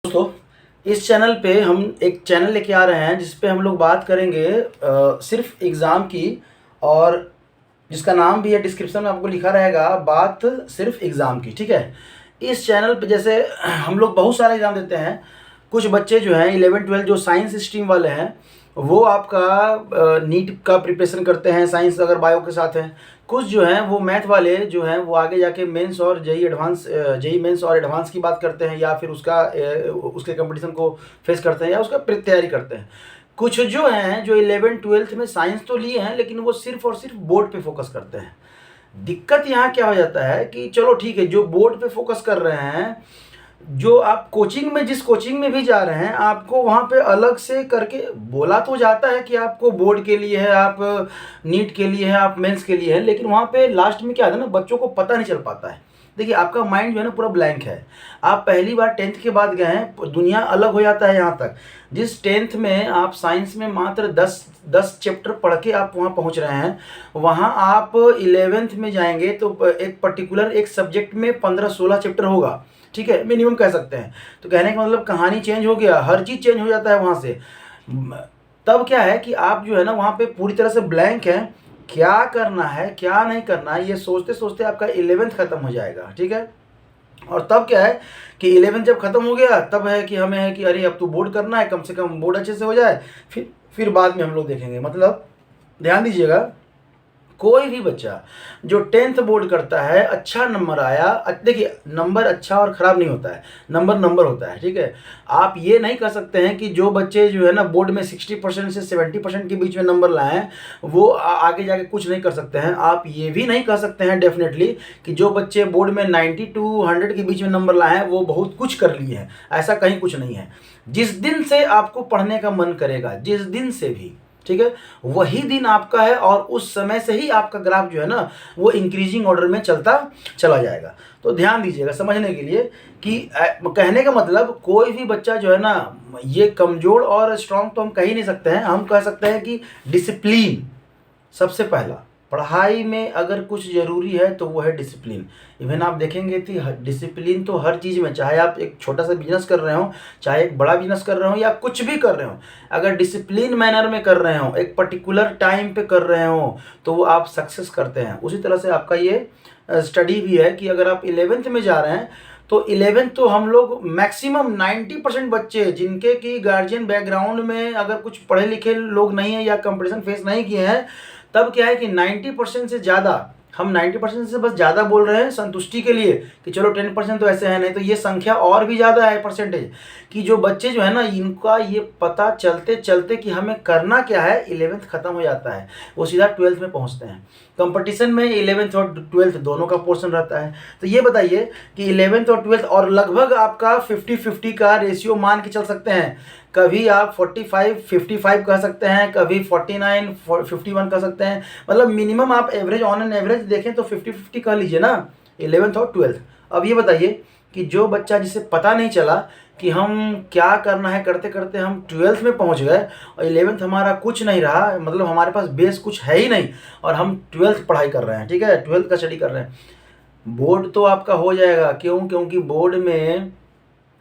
दोस्तों, इस चैनल पे हम एक चैनल लेके आ रहे हैं जिस पे हम लोग बात करेंगे सिर्फ एग्ज़ाम की। और जिसका नाम भी है, डिस्क्रिप्शन में आपको लिखा रहेगा, बात सिर्फ एग्ज़ाम की। ठीक है। इस चैनल पे जैसे हम लोग बहुत सारे एग्ज़ाम देते हैं। कुछ बच्चे जो हैं 11-12 जो साइंस स्ट्रीम वाले हैं, वो आपका नीट का प्रिपरेशन करते हैं, साइंस अगर बायो के साथ है। कुछ जो हैं वो मैथ वाले जो हैं वो आगे जाके मेंस और जेई मेंस और एडवांस की बात करते हैं, या फिर उसके कंपटीशन को फेस करते हैं, या उसका तैयारी करते हैं। कुछ जो हैं जो 11-12 में साइंस तो लिए हैं, लेकिन वो सिर्फ और सिर्फ बोर्ड पे फोकस करते हैं। दिक्कत यहाँ क्या हो जाता है कि चलो ठीक है, जो बोर्ड पे फोकस कर रहे हैं, जो आप कोचिंग में जिस कोचिंग में भी जा रहे हैं, आपको वहाँ पे अलग से करके बोला तो जाता है कि आपको बोर्ड के लिए है, आप नीट के लिए है, आप मेंस के लिए है, लेकिन वहाँ पे लास्ट में क्या है ना, बच्चों को पता नहीं चल पाता है। देखिए, आपका माइंड जो है ना पूरा ब्लैंक है। आप पहली बार 10th के बाद गए हैं, दुनिया अलग हो जाता है। यहाँ तक जिस 10th में आप साइंस में मात्र 10 चैप्टर पढ़ के आप वहाँ पहुँच रहे हैं, वहाँ आप 11th में जाएंगे तो एक पर्टिकुलर एक सब्जेक्ट में 15-16 चैप्टर होगा। ठीक है, मिनिमम कह सकते हैं। तो कहने का मतलब कहानी चेंज हो गया, हर चीज़ चेंज हो जाता है वहाँ से। तब क्या है कि आप जो है ना वहाँ पे पूरी तरह से ब्लैंक हैं, क्या करना है क्या नहीं करना है, ये सोचते सोचते आपका 11th खत्म हो जाएगा। ठीक है। और तब क्या है कि 11th जब खत्म हो गया, तब है कि हमें है कि अरे अब तो बोर्ड करना है, कम से कम बोर्ड अच्छे से हो जाए, फिर बाद में हम लोग देखेंगे। मतलब ध्यान दीजिएगा, कोई भी बच्चा जो 10th बोर्ड करता है, अच्छा नंबर आया, देखिए नंबर अच्छा और ख़राब नहीं होता है, नंबर होता है। ठीक है। आप ये नहीं कह सकते हैं कि जो बच्चे जो है ना बोर्ड में 60% से 70% के बीच में नंबर लाए हैं, वो आगे जाके कुछ नहीं कर सकते हैं। आप ये भी नहीं कह सकते हैं डेफिनेटली कि जो बच्चे बोर्ड में 90 to 100 के बीच में नंबर लाए हैं, वो बहुत कुछ कर लिए हैं। ऐसा कहीं कुछ नहीं है। जिस दिन से आपको पढ़ने का मन करेगा, जिस दिन से भी, ठीक है, वही दिन आपका है, और उस समय से ही आपका ग्राफ जो है ना वो इंक्रीजिंग ऑर्डर में चलता चला जाएगा। तो ध्यान दीजिएगा समझने के लिए कि कहने का मतलब, कोई भी बच्चा जो है ना, ये कमज़ोर और स्ट्रांग तो हम कह ही नहीं सकते हैं। हम कह सकते हैं कि डिसिप्लिन सबसे पहला। पढ़ाई में अगर कुछ ज़रूरी है तो वो है डिसिप्लिन। इवन आप देखेंगे कि डिसिप्लिन तो हर चीज़ में, चाहे आप एक छोटा सा बिजनेस कर रहे हो, चाहे एक बड़ा बिजनेस कर रहे हो, या कुछ भी कर रहे हो, अगर डिसिप्लिन मैनर में कर रहे हो, एक पर्टिकुलर टाइम पे कर रहे हो, तो वो आप सक्सेस करते हैं। उसी तरह से आपका ये स्टडी भी है कि अगर आप 11th में जा रहे हैं, तो 11th तो हम लोग मैक्सिमम 90% बच्चे जिनके कि गार्जियन बैकग्राउंड में अगर कुछ पढ़े लिखे लोग नहीं हैं या कंपटीशन फेस नहीं किए हैं, तब क्या है कि 90% से ज़्यादा, हम 90% से बस ज़्यादा बोल रहे हैं संतुष्टि के लिए कि चलो 10% तो ऐसे हैं, नहीं तो ये संख्या और भी ज़्यादा है परसेंटेज, कि जो बच्चे जो है ना, इनका ये पता चलते चलते कि हमें करना क्या है, 11th ख़त्म हो जाता है, वो सीधा 12th में पहुंचते हैं। कंपटीशन में 11th और 12th दोनों का पोर्शन रहता है। तो ये बताइए कि 11th और 12th, और लगभग आपका 50-50 का रेशियो मान के चल सकते हैं। कभी आप 45-55 कह सकते हैं, कभी 49-51 कह सकते हैं। मतलब मिनिमम आप एवरेज, ऑन एन एवरेज देखें तो 50-50 कह लीजिए ना, 11th और 12th। अब ये बताइए कि जो बच्चा जिसे पता नहीं चला कि हम क्या करना है, करते करते हम 12th में पहुंच गए, और 11th हमारा कुछ नहीं रहा, मतलब हमारे पास बेस कुछ है ही नहीं, और हम 12th पढ़ाई कर रहे हैं, ठीक है, 12th का स्टडी कर रहे हैं। बोर्ड तो आपका हो जाएगा, क्यों? क्योंकि बोर्ड में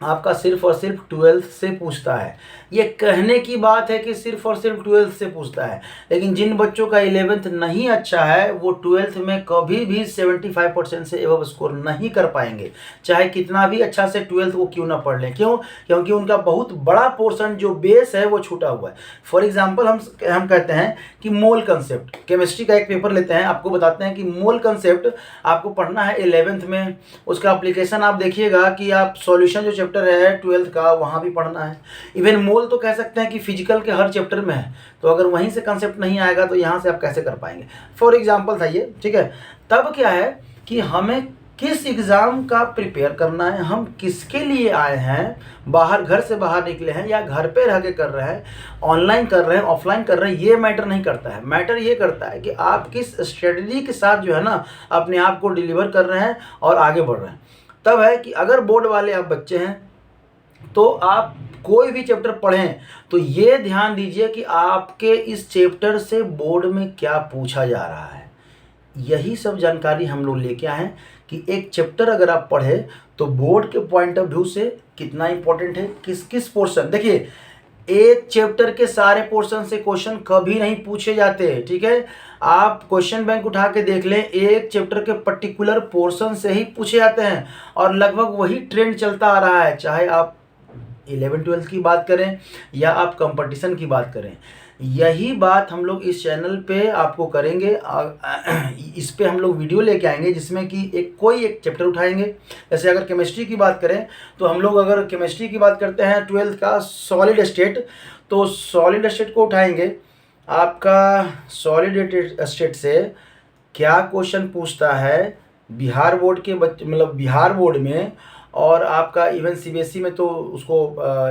आपका सिर्फ और सिर्फ 12th से पूछता है। ये कहने की बात है कि सिर्फ और सिर्फ 12th से पूछता है, लेकिन जिन बच्चों का 11th नहीं अच्छा है, वो 12th में कभी भी 75% से एबव स्कोर नहीं कर पाएंगे, चाहे कितना भी अच्छा से 12th वो क्यों ना पढ़ लें। क्यों? क्योंकि उनका बहुत बड़ा पोर्शन जो बेस है वो छूटा हुआ है। फॉर एग्जाम्पल हम कहते हैं कि मोल कंसेप्ट, केमिस्ट्री का एक पेपर लेते हैं, आपको बताते हैं कि मोल कंसेप्ट आपको पढ़ना है 11th में। उसका एप्लीकेशन आप देखिएगा कि आप सॉल्यूशन जो चैप्टर है 12th का, वहाँ भी पढ़ना है। इवन मोल तो कह सकते हैं कि फिजिकल के हर चैप्टर में है, तो अगर वहीं से कंसेप्ट नहीं आएगा तो यहाँ से आप कैसे कर पाएंगे। फॉर एग्जाम्पल था ये, ठीक है। तब क्या है कि हमें किस एग्ज़ाम का प्रिपेयर करना है, हम किसके लिए आए हैं, बाहर, घर से बाहर निकले हैं या घर पे रह के कर रहे हैं, ऑनलाइन कर रहे हैं, ऑफलाइन कर रहे हैं, ये मैटर नहीं करता है। मैटर ये करता है कि आप किस स्ट्रेटजी के साथ जो है ना अपने आप को डिलीवर कर रहे हैं और आगे बढ़ रहे हैं। तब है कि अगर बोर्ड वाले आप बच्चे हैं, तो आप कोई भी चैप्टर पढ़ें तो ये ध्यान दीजिए कि आपके इस चैप्टर से बोर्ड में क्या पूछा जा रहा है। यही सब जानकारी हम लोग लेके आए हैं कि एक चैप्टर अगर आप पढ़े तो बोर्ड के पॉइंट ऑफ व्यू से कितना इंपॉर्टेंट है, किस किस पोर्शन। देखिए एक चैप्टर के सारे पोर्शन से क्वेश्चन कभी नहीं पूछे जाते, ठीक है। आप क्वेश्चन बैंक उठा के देख लें, एक चैप्टर के पर्टिकुलर पोर्शन से ही पूछे जाते हैं और लगभग वही ट्रेंड चलता आ रहा है, चाहे आप 11-12 की बात करें या आप कंपटीशन की बात करें। यही बात हम लोग इस चैनल पे आपको करेंगे। इस पे हम लोग वीडियो लेके आएंगे जिसमें कि कोई एक चैप्टर उठाएंगे। जैसे अगर केमिस्ट्री की बात करें तो हम लोग अगर केमिस्ट्री की बात करते हैं 12th का सॉलिड स्टेट, तो सॉलिड स्टेट को उठाएंगे। आपका सॉलिड स्टेट से क्या क्वेश्चन पूछता है बिहार बोर्ड के बच्चे, मतलब बिहार बोर्ड में, और आपका इवन सीबीएसई में तो उसको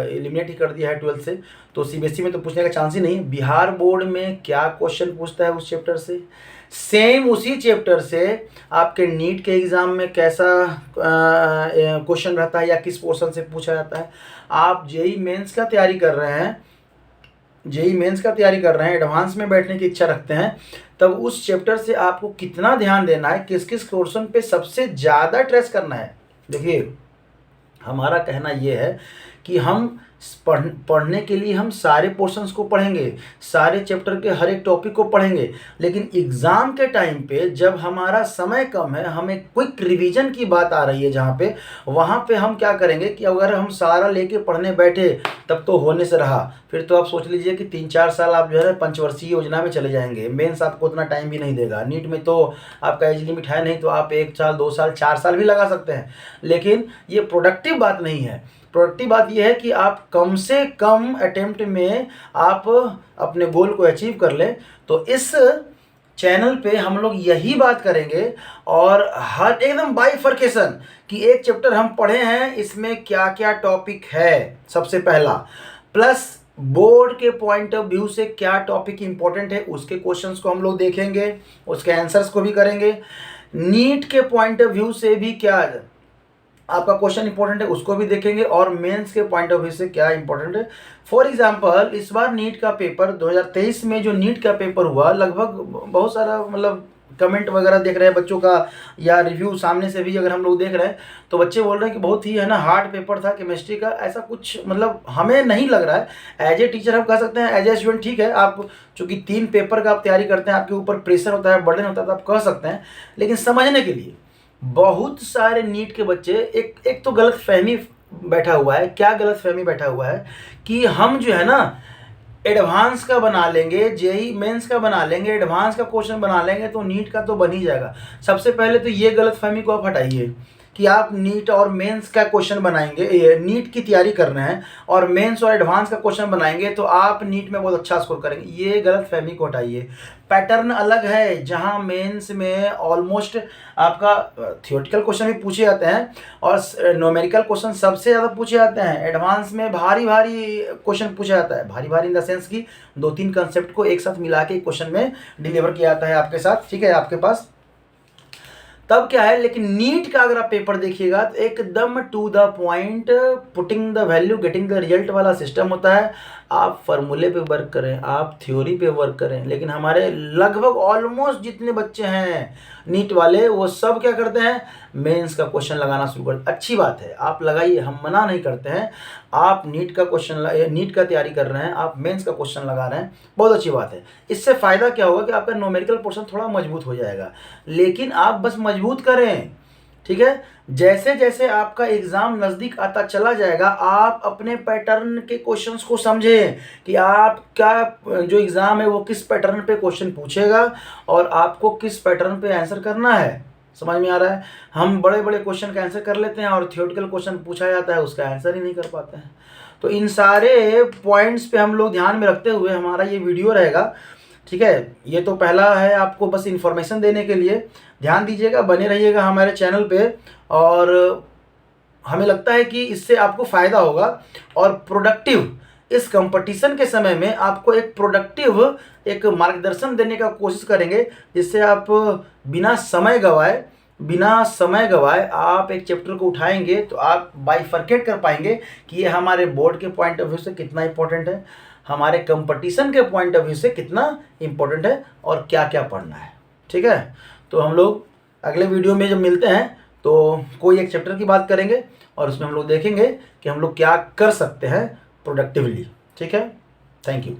एलिमिनेट ही कर दिया है 12th से, तो सीबीएसई में तो पूछने का चांस ही नहीं। बिहार बोर्ड में क्या क्वेश्चन पूछता है उस चैप्टर से, सेम उसी चैप्टर से आपके नीट के एग्ज़ाम में कैसा क्वेश्चन रहता है या किस पोर्शन से पूछा जाता है। आप जेई मेंस का तैयारी कर रहे हैं, एडवांस में बैठने की इच्छा रखते हैं, तब उस चैप्टर से आपको कितना ध्यान देना है, किस किस क्वेश्चन पे सबसे ज़्यादा ट्रेस करना है। देखिए हमारा कहना यह है कि हम पढ़ने के लिए हम सारे पोर्शंस को पढ़ेंगे, सारे चैप्टर के हर एक टॉपिक को पढ़ेंगे, लेकिन एग्ज़ाम के टाइम पे जब हमारा समय कम है, हमें क्विक रिवीजन की बात आ रही है जहाँ पे, वहाँ पे हम क्या करेंगे कि अगर हम सारा लेके पढ़ने बैठे तब तो होने से रहा, फिर तो आप सोच लीजिए कि 3-4 साल आप जो है पंचवर्षीय योजना में चले जाएंगे। मेंस आपको उतना टाइम भी नहीं देगा। नीट में तो आपका एज लिमिट है नहीं, तो आप 1 साल 2 साल 4 साल भी लगा सकते हैं, लेकिन ये प्रोडक्टिव बात नहीं है। प्रोडक्टिव बात यह है कि आप कम से कम अटेम्प्ट में आप अपने गोल को अचीव कर लें। तो इस चैनल पे हम लोग यही बात करेंगे और हर एकदम बाइफर्केशन कि एक चैप्टर हम पढ़े हैं, इसमें क्या क्या टॉपिक है सबसे पहला, प्लस बोर्ड के पॉइंट ऑफ व्यू से क्या टॉपिक इंपॉर्टेंट है उसके क्वेश्चंस को हम लोग देखेंगे, उसके आंसर्स को भी करेंगे। नीट के पॉइंट ऑफ व्यू से भी क्या आपका क्वेश्चन इंपॉर्टेंट है उसको भी देखेंगे, और मेंस के पॉइंट ऑफ व्यू से क्या इंपॉर्टेंट है। फॉर एग्जांपल इस बार नीट का पेपर 2023 में जो नीट का पेपर हुआ, लगभग बहुत सारा मतलब कमेंट वगैरह देख रहे हैं बच्चों का, या रिव्यू सामने से भी अगर हम लोग देख रहे हैं तो बच्चे बोल रहे हैं कि बहुत ही है ना हार्ड पेपर था केमिस्ट्री का। ऐसा कुछ मतलब हमें नहीं लग रहा है। एज ए टीचर हम कह सकते हैं, एज ए स्टूडेंट ठीक है, आप चूँकि 3 पेपर का आप तैयारी करते हैं, आपके ऊपर प्रेशर होता है, बर्डन होता है, तो आप कह सकते हैं, लेकिन समझने के लिए बहुत सारे नीट के बच्चे एक तो गलत फहमी बैठा हुआ है। क्या गलत फहमी बैठा हुआ है कि हम जो है ना एडवांस का बना लेंगे, जेई मेंस का बना लेंगे, एडवांस का क्वेश्चन बना लेंगे तो नीट का तो बन ही जाएगा। सबसे पहले तो ये गलत फहमी को आप हटाइए कि आप नीट और मेंस का क्वेश्चन बनाएंगे, नीट की तैयारी कर रहे हैं और मेंस और एडवांस का क्वेश्चन बनाएंगे तो आप नीट में बहुत अच्छा स्कोर करेंगे। ये गलत फहमी को हटाइए। पैटर्न अलग है, जहां मेंस में ऑलमोस्ट आपका थियोरेटिकल क्वेश्चन भी पूछे जाते हैं और न्यूमेरिकल क्वेश्चन सबसे ज़्यादा पूछे जाते हैं। एडवांस में भारी भारी क्वेश्चन पूछा जाता है, भारी भारी इन द सेंस की 2-3 कंसेप्ट को एक साथ मिला के क्वेश्चन में डिलीवर किया जाता है आपके साथ, ठीक है, आपके पास। तब क्या है, लेकिन नीट का अगर आप पेपर देखिएगा तो एकदम to the point, putting the value getting the result वाला सिस्टम होता है। आप फार्मूले पे वर्क करें, आप थ्योरी पे वर्क करें, लेकिन हमारे लगभग ऑलमोस्ट जितने बच्चे हैं नीट वाले वो सब क्या करते हैं, मेंस का क्वेश्चन लगाना शुरू करते। अच्छी बात है, आप लगाइए, हम मना नहीं करते हैं। आप नीट का क्वेश्चन, नीट का तैयारी कर रहे हैं, आप मेंस का क्वेश्चन लगा रहे हैं, बहुत अच्छी बात है। इससे फ़ायदा क्या होगा कि आपका न्यूमेरिकल पोर्शन थोड़ा मजबूत हो जाएगा, लेकिन आप बस मजबूत करें, ठीक है। जैसे जैसे आपका एग्ज़ाम नज़दीक आता चला जाएगा, आप अपने पैटर्न के क्वेश्चंस को समझें कि आपका जो एग्ज़ाम है वो किस पैटर्न पे क्वेश्चन पूछेगा और आपको किस पैटर्न पे आंसर करना है। समझ में आ रहा है। हम बड़े बड़े क्वेश्चन का आंसर कर लेते हैं और थियोरेटिकल क्वेश्चन पूछा जाता है उसका आंसर ही नहीं कर पाते हैं। तो इन सारे पॉइंट्स पे हम लोग ध्यान में रखते हुए हमारा ये वीडियो रहेगा, ठीक है। ये तो पहला है, आपको बस इन्फॉर्मेशन देने के लिए। ध्यान दीजिएगा, बने रहिएगा हमारे चैनल पे, और हमें लगता है कि इससे आपको फ़ायदा होगा और प्रोडक्टिव इस कंपटीशन के समय में आपको एक प्रोडक्टिव एक मार्गदर्शन देने का कोशिश करेंगे, जिससे आप बिना समय गवाए आप एक चैप्टर को उठाएंगे तो आप बाइफरकेट कर पाएंगे कि ये हमारे बोर्ड के पॉइंट ऑफ व्यू से कितना इंपॉर्टेंट है, हमारे कंपटीशन के पॉइंट ऑफ व्यू से कितना इंपॉर्टेंट है और क्या क्या पढ़ना है, ठीक है। तो हम लोग अगले वीडियो में जब मिलते हैं तो कोई एक चैप्टर की बात करेंगे और उसमें हम लोग देखेंगे कि हम लोग क्या कर सकते हैं प्रोडक्टिवली। ठीक है, थैंक यू।